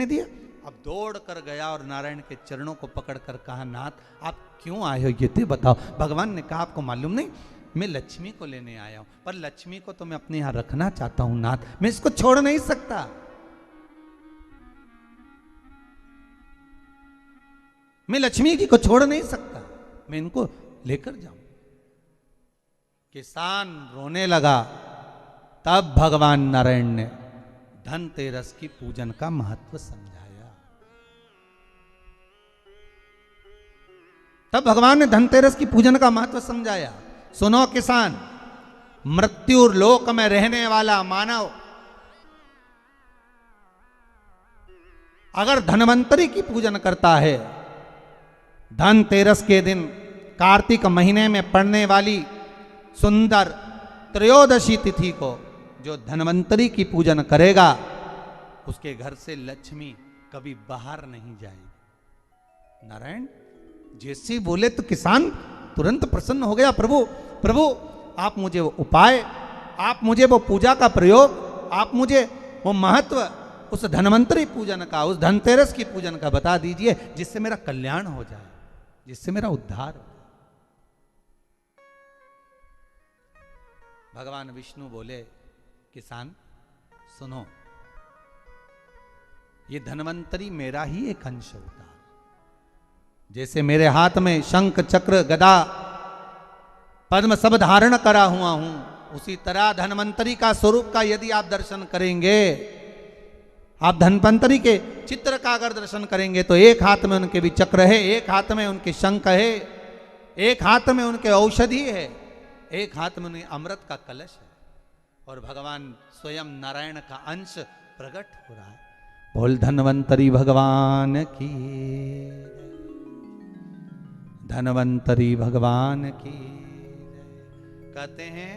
लेने दिया। अब दौड़ कर गया और नारायण के चरणों को पकड़कर कहा, नाथ आप क्यों आए हो ये तो बताओ। भगवान ने कहा, आपको मालूम नहीं, मैं लक्ष्मी को लेने आया हूं, पर लक्ष्मी को तो मैं अपने यहां रखना चाहता हूं नाथ, मैं इसको छोड़ नहीं सकता। मैं लक्ष्मी जी को छोड़ नहीं सकता, मैं इनको लेकर जाऊं। किसान रोने लगा। तब भगवान नारायण ने धनतेरस की पूजन का महत्व समझाया। तब भगवान ने धनतेरस की पूजन का महत्व समझाया। सुनो किसान, मृत्यु लोक में रहने वाला मानव अगर धनवंतरी की पूजन करता है, धनतेरस के दिन कार्तिक महीने में पड़ने वाली सुंदर त्रयोदशी तिथि को जो धनवंतरी की पूजन करेगा, उसके घर से लक्ष्मी कभी बाहर नहीं जाएगी। नारायण जैसे बोले तो किसान तुरंत प्रसन्न हो गया। प्रभु प्रभु आप मुझे वो उपाय, आप मुझे वो पूजा का प्रयोग, आप मुझे वो महत्व उस धनवंतरी पूजन का, उस धनतेरस की पूजन का बता दीजिए, जिससे मेरा कल्याण हो जाए, जिससे मेरा उद्धार हो। भगवान विष्णु बोले, किसान सुनो, ये धनवंतरी मेरा ही एक अंश होता है। जैसे मेरे हाथ में शंख चक्र गदा पद्म सब धारण करा हुआ हूं, उसी तरह धनवंतरी का स्वरूप का यदि आप दर्शन करेंगे, आप धनवंतरी के चित्र का अगर दर्शन करेंगे, तो एक हाथ में उनके भी चक्र है, एक हाथ में उनके शंख है, एक हाथ में उनके औषधि है, एक हाथ में उन्हें अमृत का कलश है, और भगवान स्वयं नारायण का अंश प्रकट हो रहा है। बोल धनवंतरी भगवान की, धनवंतरी भगवान की। कहते हैं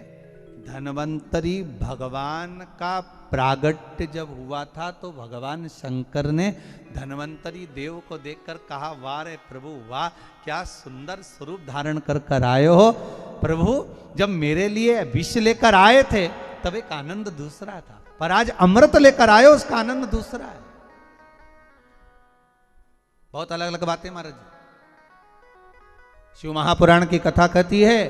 धनवंतरी भगवान का प्रागट्य जब हुआ था, तो भगवान शंकर ने धनवंतरी देव को देखकर कहा, वाह रे प्रभु वाह, क्या सुंदर स्वरूप धारण कर कर आए हो। प्रभु जब मेरे लिए विष लेकर आए थे तब एक आनंद दूसरा था, पर आज अमृत लेकर आए, उसका आनंद दूसरा है। बहुत अलग अलग बातें महाराज जी। शिव महापुराण की कथा कहती है,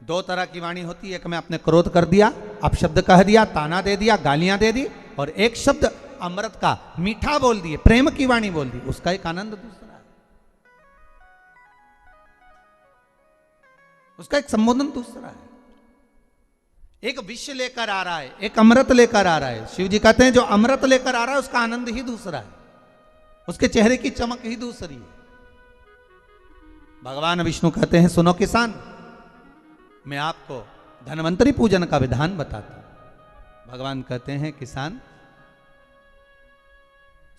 दो तरह की वाणी होती है, एक में आपने क्रोध कर दिया, अपशब्द कह दिया, ताना दे दिया, गालियां दे दी, और एक शब्द अमृत का मीठा बोल दिए, प्रेम की वाणी बोल दी, उसका एक आनंद दूसरा है, उसका एक संबोधन दूसरा है। एक विष लेकर आ रहा है, एक अमृत लेकर आ रहा है। शिव जी कहते हैं जो अमृत लेकर आ रहा है उसका आनंद ही दूसरा है, उसके चेहरे की चमक ही दूसरी है। भगवान विष्णु कहते हैं, सुनो किसान, मैं आपको धनवंतरी पूजन का विधान बताता हूं। भगवान कहते हैं, किसान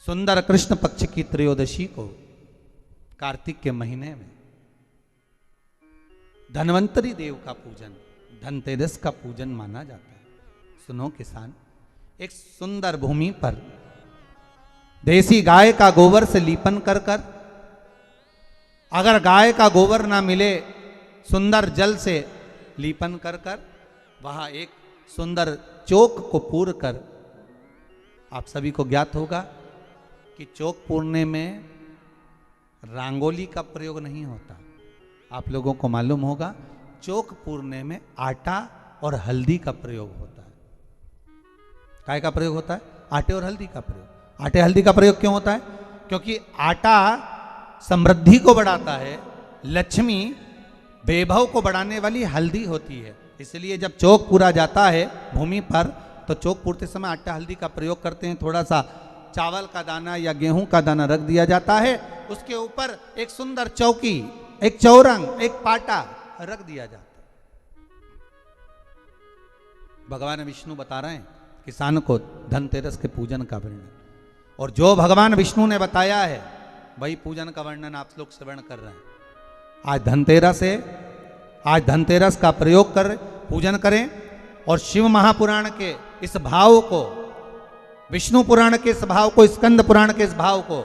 सुंदर कृष्ण पक्ष की त्रयोदशी को कार्तिक के महीने में धनवंतरी देव का पूजन, धनतेरस का पूजन माना जाता है। सुनो किसान, एक सुंदर भूमि पर देसी गाय का गोबर से लीपन कर कर, अगर गाय का गोबर ना मिले, सुंदर जल से लीपन कर कर, वहां एक सुंदर चौक को पूर कर, आप सभी को ज्ञात होगा कि चौक पूरने में रंगोली का प्रयोग नहीं होता। आप लोगों को मालूम होगा चौक पूरने में आटा और हल्दी का प्रयोग होता है। काय का प्रयोग होता है? आटे और हल्दी का प्रयोग। आटे हल्दी का प्रयोग क्यों होता है? क्योंकि आटा समृद्धि को बढ़ाता है, लक्ष्मी वैभव को बढ़ाने वाली हल्दी होती है। इसलिए जब चौक पूरा जाता है भूमि पर, तो चौक पूरते समय आटा हल्दी का प्रयोग करते हैं। थोड़ा सा चावल का दाना या गेहूं का दाना रख दिया जाता है, उसके ऊपर एक सुंदर चौकी, एक चौरंग, एक पाटा रख दिया जाता है। भगवान विष्णु बता रहे हैं किसान को धनतेरस के पूजन का वर्णन, और जो भगवान विष्णु ने बताया है वही पूजन का वर्णन आप लोग श्रवण कर रहे हैं। आज धनतेरस है, आज धनतेरस का प्रयोग कर पूजन करें, और शिव महापुराण के इस भाव को, विष्णु पुराण के इस भाव को, स्कंद पुराण के इस भाव को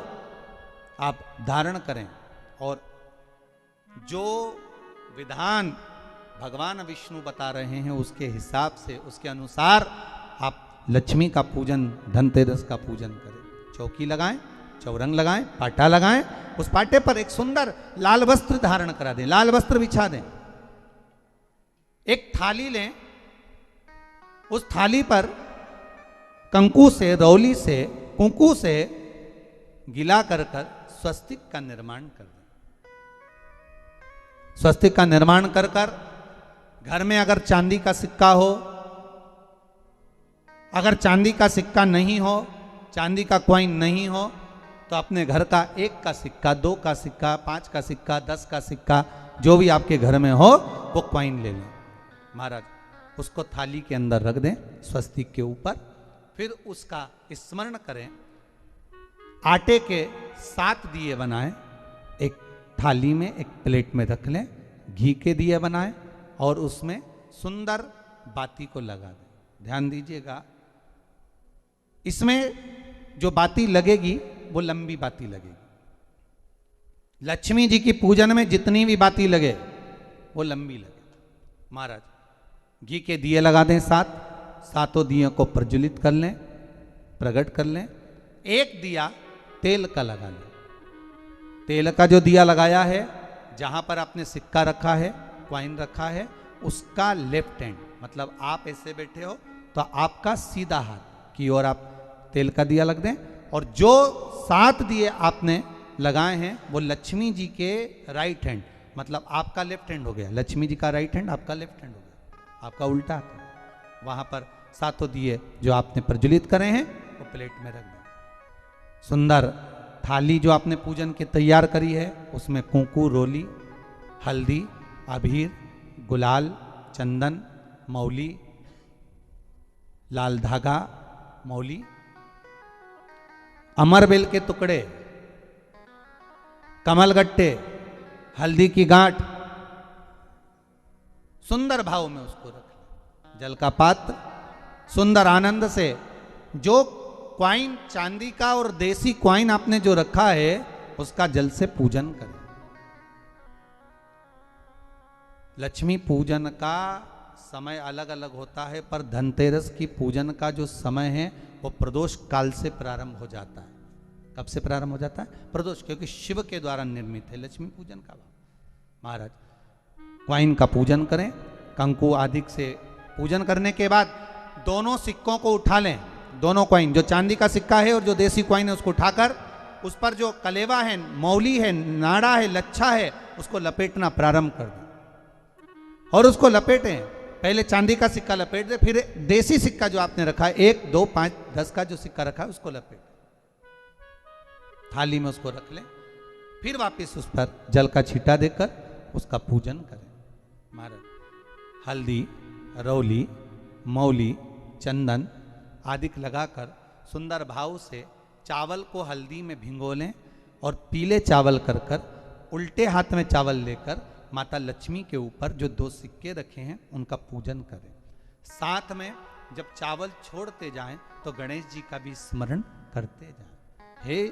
आप धारण करें, और जो विधान भगवान विष्णु बता रहे हैं उसके हिसाब से, उसके अनुसार आप लक्ष्मी का पूजन, धनतेरस का पूजन करें। चौकी लगाएं, चौरंग लगाएं, पाटा लगाएं, उस पाटे पर एक सुंदर लाल वस्त्र धारण करा दें, लाल वस्त्र बिछा दें। एक थाली लें, उस थाली पर कंकु से, रौली से, कुंकू से गिला कर स्वस्तिक का निर्माण कर दें। स्वस्तिक का निर्माण कर घर में अगर चांदी का सिक्का हो, अगर चांदी का सिक्का नहीं हो, चांदी का कॉइन नहीं हो, तो अपने घर का 1 का सिक्का, 2 का सिक्का, 5 का सिक्का, 10 का सिक्का, जो भी आपके घर में हो वो कॉइन ले लें महाराज, उसको थाली के अंदर रख दें स्वस्तिक के ऊपर। फिर उसका स्मरण करें, आटे के 7 दिए बनाएं, एक थाली में, एक प्लेट में रख लें, घी के दिए बनाएं और उसमें सुंदर बाती को लगा दें। ध्यान दीजिएगा, इसमें जो बाती लगेगी वो लंबी बाती लगेगी। लक्ष्मी जी की पूजन में जितनी भी बाती लगे वो लंबी लगे। महाराज घी के दिए लगा दें 7, सातों दियों को प्रज्वलित कर लें, प्रकट कर लें। एक दिया तेल का लगा लें। तेल का जो दिया लगाया है, जहां पर आपने सिक्का रखा है, कॉइन रखा है, उसका लेफ्ट हैंड, मतलब आप ऐसे बैठे हो तो आपका सीधा हाथ की ओर आप तेल का दिया लग दें। और जो 7 दिए आपने लगाए हैं वो लक्ष्मी जी के राइट हैंड, मतलब आपका लेफ्ट हैंड हो गया, लक्ष्मी जी का राइट हैंड, आपका लेफ्ट हैंड हो गया, आपका उल्टा हाथ। वहां पर 7 दिए जो आपने प्रज्वलित करे हैं वो प्लेट में रख दें। सुंदर थाली जो आपने पूजन की तैयार करी है, उसमें कुंकू, रोली, हल्दी, अबीर, गुलाल, चंदन, मौली, लाल धागा, मौली, अमरबेल के टुकड़े, कमलगट्टे, हल्दी की गांठ, सुंदर भाव में उसको रख। जल का पात्र सुंदर आनंद से, जो क्वाइन चांदी का और देसी क्वाइन आपने जो रखा है उसका जल से पूजन करें। लक्ष्मी पूजन का समय अलग अलग होता है, पर धनतेरस की पूजन का जो समय है वो प्रदोष काल से प्रारंभ हो जाता है। कब से प्रारंभ हो जाता है? प्रदोष, क्योंकि शिव के द्वारा निर्मित है लक्ष्मी पूजन का। महाराज क्वाइन का पूजन करें, कंकु आदि से पूजन करने के बाद दोनों सिक्कों को उठा लें। दोनों क्वाइन, जो चांदी का सिक्का है और जो देसी क्वाइन है, उसको उठाकर उस पर जो कलेवा है, मौली है, नाड़ा है, लच्छा है, उसको लपेटना प्रारंभ कर दें और उसको लपेटें। पहले चांदी का सिक्का लपेट दे, फिर देसी सिक्का जो आपने रखा है 1, 2, 5, 10 का जो सिक्का रखा है उसको लपेट थाली में उसको रख लें। फिर वापस उस पर जल का छींटा देकर उसका पूजन करें। महाराज हल्दी, रौली, मौली, चंदन आदि लगाकर सुंदर भाव से चावल को हल्दी में भिगो लें और पीले चावल कर उल्टे हाथ में चावल लेकर माता लक्ष्मी के ऊपर जो 2 सिक्के रखे हैं उनका पूजन करें। साथ में जब चावल छोड़ते जाएं तो गणेश जी का भी स्मरण करते जाएं। हे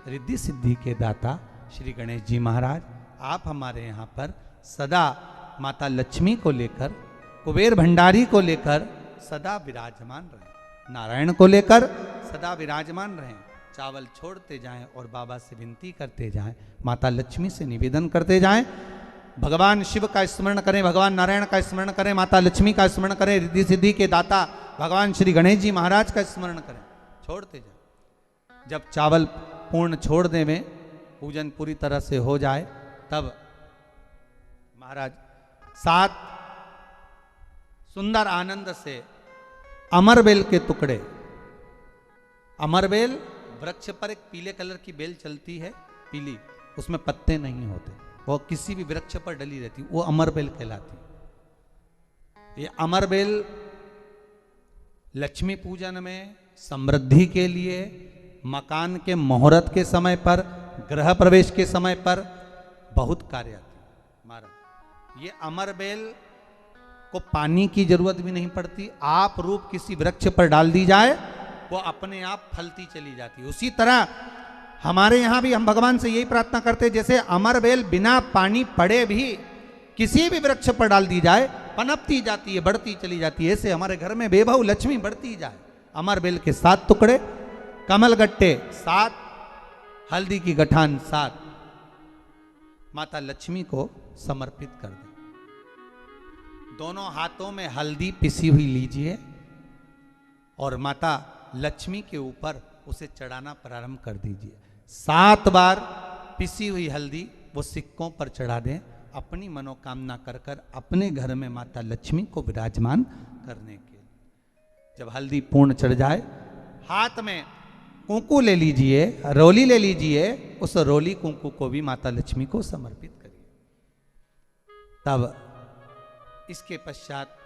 रिद्धि सिद्धि के दाता श्री गणेश जी महाराज, आप हमारे यहाँ पर सदा माता लक्ष्मी को लेकर, कुबेर भंडारी को लेकर सदा विराजमान रहें, नारायण को लेकर सदा विराजमान रहें। चावल छोड़ते जाएं और बाबा से विनती करते जाएं, माता लक्ष्मी से निवेदन करते जाएं। भगवान शिव का स्मरण करें, भगवान नारायण का स्मरण करें, माता लक्ष्मी का स्मरण करें, रिद्धि सिद्धि के दाता भगवान श्री गणेश जी महाराज का स्मरण करें। छोड़ते जाएं। जब चावल पूर्ण छोड़ देवें, पूजन पूरी तरह से हो जाए, तब महाराज 7 सुंदर आनंद से अमरबेल के टुकड़े, अमरबेल वृक्ष पर एक पीले कलर की बेल चलती है, पीली, उसमें पत्ते नहीं होते, वो किसी भी वृक्ष पर डली रहती, वो अमरबेल कहलाती। ये अमरबेल लक्ष्मी पूजन में, समृद्धि के लिए, मकान के मुहूर्त के समय पर, गृह प्रवेश के समय पर बहुत कार्य आती है। महाराज ये अमरबेल को पानी की जरूरत भी नहीं पड़ती, आप रूप किसी वृक्ष पर डाल दी जाए वो अपने आप फलती चली जाती है। उसी तरह हमारे यहाँ भी हम भगवान से यही प्रार्थना करते हैं, जैसे अमरबेल बिना पानी पड़े भी किसी भी वृक्ष पर डाल दी जाए पनपती जाती है, बढ़ती चली जाती है। ऐसे हमारे घर में बेभव लक्ष्मी बढ़ती जाए। अमरबेल के 7 टुकड़े कमल गट्टे 7, हल्दी की गठान 7 माता लक्ष्मी को समर्पित कर दें। दोनों हाथों में हल्दी पिसी हुई लीजिए और माता लक्ष्मी के ऊपर उसे चढ़ाना प्रारंभ कर दीजिए। 7 बार पिसी हुई हल्दी वो सिक्कों पर चढ़ा दें, अपनी मनोकामना कर कर अपने घर में माता लक्ष्मी को विराजमान करने के। जब हल्दी पूर्ण चढ़ जाए, हाथ में कुंकू ले लीजिए, रोली ले लीजिए, उस रोली कुंकू को भी माता लक्ष्मी को समर्पित करिए। तब इसके पश्चात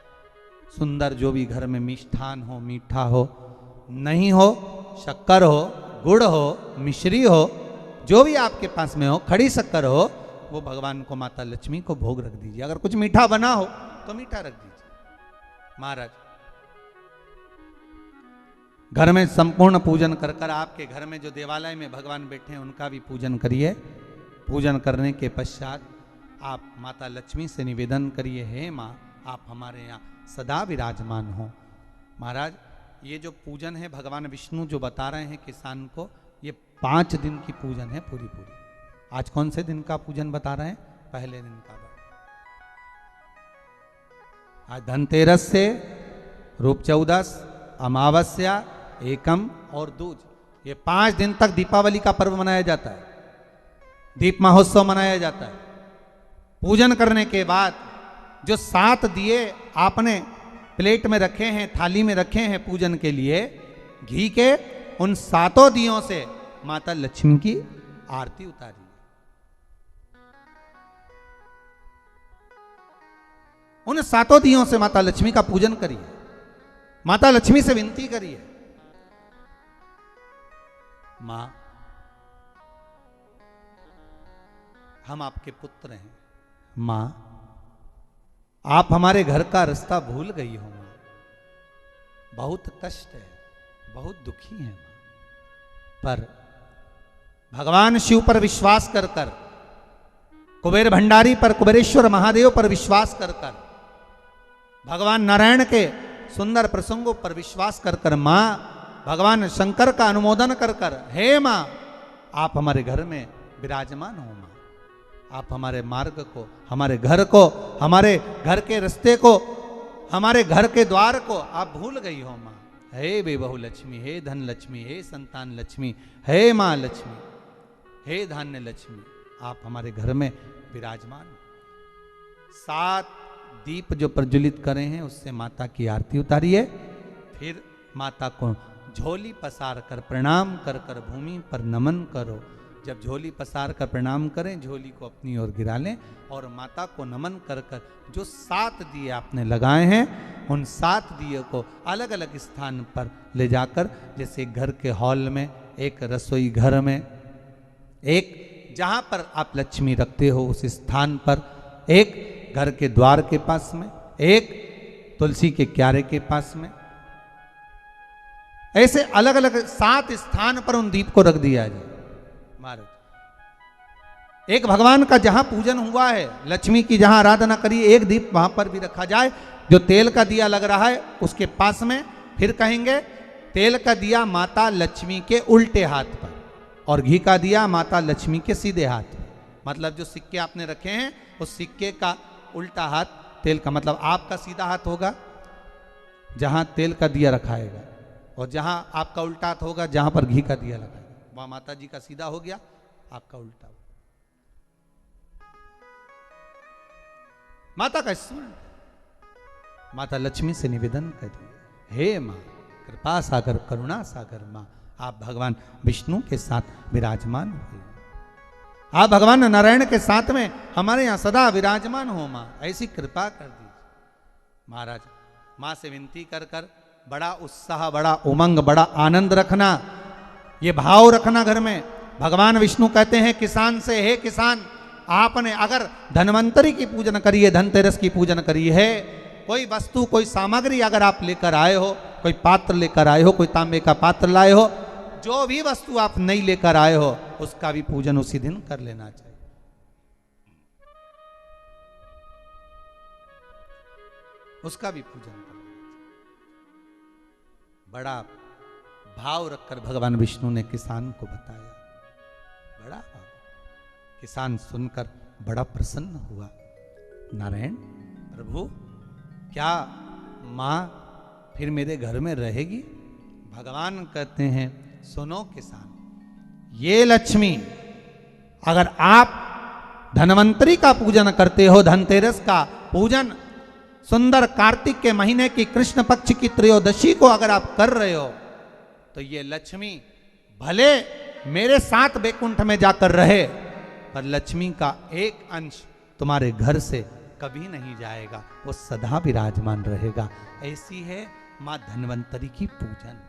सुंदर जो भी घर में मिष्ठान हो, मीठा हो, नहीं हो शक्कर हो, गुड़ हो, मिश्री हो, जो भी आपके पास में हो, खड़ी शक्कर हो, वो भगवान को माता लक्ष्मी को भोग रख दीजिए। अगर कुछ मीठा बना हो तो मीठा रख दीजिए। महाराज घर में संपूर्ण पूजन कर कर आपके घर में जो देवालय में भगवान बैठे हैं उनका भी पूजन करिए। पूजन करने के पश्चात आप माता लक्ष्मी से निवेदन करिए, हे माँ आप हमारे यहाँ सदा विराजमान हो। महाराज ये जो पूजन है भगवान विष्णु जो बता रहे हैं किसान को, ये 5 दिन की पूजन है पूरी। आज कौन से दिन का पूजन बता रहे हैं? पहले दिन का। आज धनतेरस से रूप चौदस, अमावस्या, एकम और दूज, ये 5 दिन तक दीपावली का पर्व मनाया जाता है, दीप महोत्सव मनाया जाता है। पूजन करने के बाद जो 7 दिए आपने प्लेट में रखे हैं, थाली में रखे हैं पूजन के लिए घी के, उन 7 दियों से माता लक्ष्मी की आरती उतारिए। उन 7 दियों से माता लक्ष्मी का पूजन करिए, माता लक्ष्मी से विनती करिए, मां हम आपके पुत्र हैं, मां आप हमारे घर का रास्ता भूल गई हो, मां बहुत कष्ट है, बहुत दुखी है मां। पर भगवान शिव पर विश्वास कर कर, कुबेर भंडारी पर, कुबेरेश्वर महादेव पर विश्वास कर कर, भगवान नारायण के सुंदर प्रसंगों पर विश्वास कर कर, मां भगवान शंकर का अनुमोदन कर कर, हे मां आप हमारे घर में विराजमान हो, मां आप हमारे मार्ग को, हमारे घर को, हमारे घर के रास्ते को, हमारे घर के द्वार को आप भूल गई हो मां। हे बेबहू लक्ष्मी, हे धन लक्ष्मी, हे संतान लक्ष्मी, हे मां लक्ष्मी, हे धान्य लक्ष्मी, आप हमारे घर में विराजमान हो। 7 दीप जो प्रज्वलित करे हैं उससे माता की आरती उतारिए। फिर माता को झोली पसार कर प्रणाम कर कर भूमि पर नमन करो। जब झोली पसार कर प्रणाम करें, झोली को अपनी ओर गिरा लें और माता को नमन कर कर जो 7 दिए आपने लगाए हैं उन 7 दिए को अलग अलग स्थान पर ले जाकर, जैसे घर के हॉल में, एक रसोई घर में, एक जहां पर आप लक्ष्मी रखते हो उस स्थान पर, एक घर के द्वार के पास में, एक तुलसी के क्यारे के पास में, ऐसे अलग अलग 7 स्थान पर उन दीप को रख दिया जाए। महाराज एक भगवान का जहां पूजन हुआ है, लक्ष्मी की जहां आराधना करी, एक दीप वहां पर भी रखा जाए। जो तेल का दिया लग रहा है उसके पास में, फिर कहेंगे तेल का दिया माता लक्ष्मी के उल्टे हाथ पर और घी का दिया माता लक्ष्मी के सीधे हाथ पर। मतलब जो सिक्के आपने रखे हैं उस सिक्के का उल्टा हाथ तेल का, मतलब आपका सीधा हाथ होगा जहां तेल का दिया रखाएगा, और जहां आपका उल्टा हाथ होगा जहां पर घी का दिया लगाएगा, वहां माता जी का सीधा हो गया, आपका उल्टा। माता का स्मरण, माता लक्ष्मी से निवेदन करिए, हे मां कृपा सागर, करुणा सागर मां आप भगवान विष्णु के साथ विराजमान हुए, आप भगवान नारायण के साथ में हमारे यहां सदा विराजमान हो मां, ऐसी कृपा कर दीजिए। महाराज मां से विनती कर कर बड़ा उत्साह, बड़ा उमंग, बड़ा आनंद रखना, ये भाव रखना घर में। भगवान विष्णु कहते हैं किसान से, हे किसान आपने अगर धन्वंतरी की पूजन करी है, धनतेरस की पूजन करी है, कोई वस्तु, कोई सामग्री अगर आप लेकर आए हो, कोई पात्र लेकर आए हो, कोई तांबे का पात्र लाए हो, जो भी वस्तु आप नहीं लेकर आए हो उसका भी पूजन उसी दिन कर लेना चाहिए। उसका भी पूजन कर लेना चाहिए। बड़ा भाव रखकर भगवान विष्णु ने किसान को बताया। बड़ा भाव, किसान सुनकर बड़ा प्रसन्न हुआ। नारायण प्रभु, क्या माँ फिर मेरे घर में रहेगी? भगवान कहते हैं, सुनो किसान, ये लक्ष्मी, अगर आप धनवंतरी का पूजन करते हो, धनतेरस का पूजन सुंदर कार्तिक के महीने की कृष्ण पक्ष की त्रयोदशी को अगर आप कर रहे हो, तो ये लक्ष्मी भले मेरे साथ बैकुंठ में जाकर रहे, पर लक्ष्मी का एक अंश तुम्हारे घर से कभी नहीं जाएगा, वो सदा विराजमान रहेगा। ऐसी है मां धन्वंतरी की पूजन।